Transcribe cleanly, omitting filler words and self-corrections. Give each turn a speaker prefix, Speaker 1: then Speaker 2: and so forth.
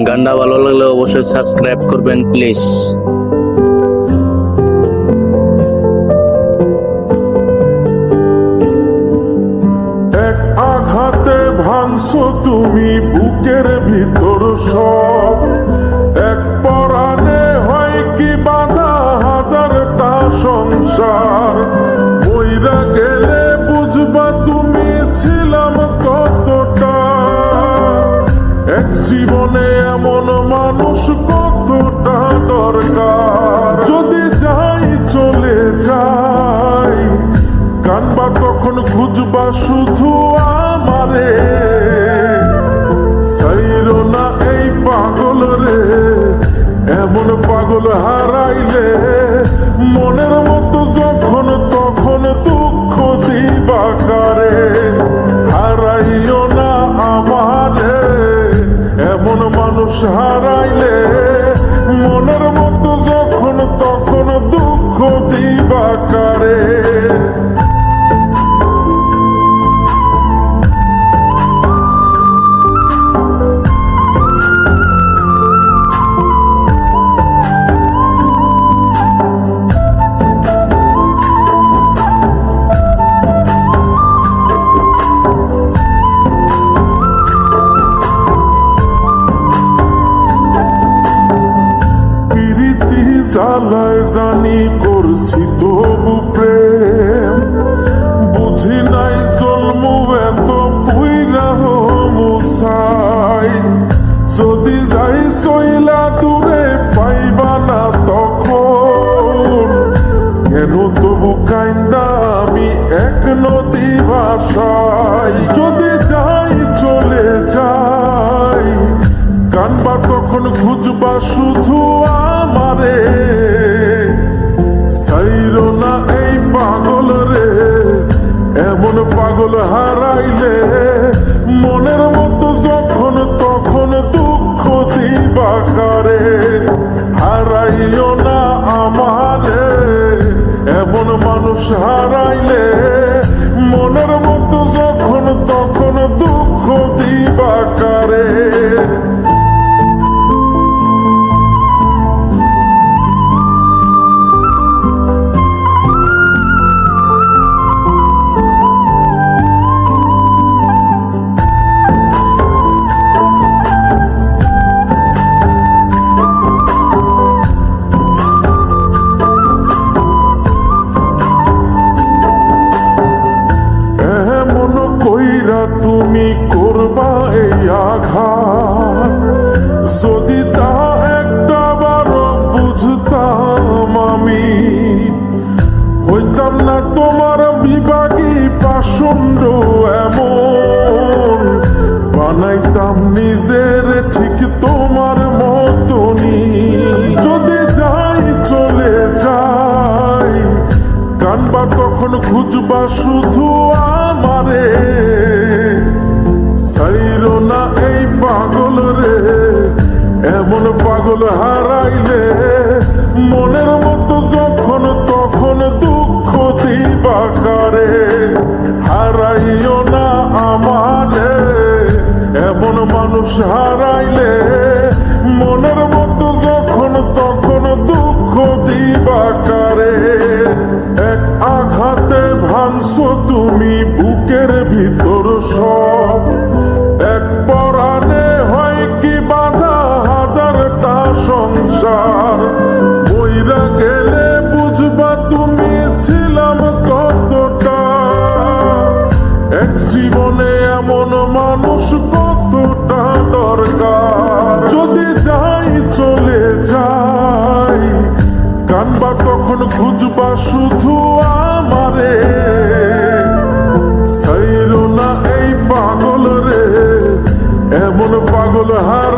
Speaker 1: গানটা ভালো লাগলে অবশ্যই সাবস্ক্রাইব করবেন প্লিজ।
Speaker 2: এক আঘাতে ভাঙছো তুমি বুকের ভিতর সব, এক পরাণে হয় কি বাধা হাজারটা সংসার। মইরা গেলে বুঝবা তুমি ছিলাম কতটা, এক জীবনে এমন মানুষ কতটা দরকার। যদি যাই চলে যাই কানবা তখন খুঁজবা শুধু আমারে, সাইরো না এই পাগল রে। এমন পাগল হারাইলে মনের মতো যখন তখন দুঃখ দিবা কারে। হারাইও না আমারে, এমন মানুষ হারাইলে মনের মতো যখন তখন দুঃখ দিবা কারে। জ্বালায় জানি করছি তবু প্রেম, বুঝি নাই জন্ম এত পুইরা মুসাই। যদি যাই চইলা দূরে পাইবা না তখন, কেন তবু কাইন্দা আমি এক নদী ভাষাই। যদি যাই চলে যাই কানবা তখন খুঁজবা শুধু আমারে, সাইরো না এই পাগল রে। এমন পাগল হারাইলে মনের মতো যখন তখন দুঃখ দিবা কারে। হারাইও না আমারে, এমন মানুষ হারাইলে মনের মতো যখন তখন দুঃখ দিবা কারে। তুমি করবা এই আঘাত, যদি তা একটা বার বুঝতাম আমি, হইতাম না তোমার বিভাগী পাষণ্ড এমন। বানাইতাম নিজের ঠিক তোমার মতনই। যদি যাই চলে যাই কানবা তখন খুঁজবা শুধু আমারে, সাইরো না এই পাগল রে। এমন পাগল হারাইলে মনের মতো যখন তখন দুঃখ দিবা কারে। হারাইও না আমারে, এমন মানুষ হারাইলে মনের মতো যখন তখন দুঃখ দিবা কারে। এক আঘাতে ভাঙছো তুমি বুকের ভিতর সব, এক পরাণে হয় কি বাধা হাজারটা সংসার। মইরা গেলে বুঝবা তুমি ছিলাম কতটা, এক জীবনে এমন মানুষ কতটা দরকার। যদি যাই চলে যাই কানবা তখন খুঁজবা শুধু আমারে, সাইরো না এই পাগল রে। এমন পাগল হার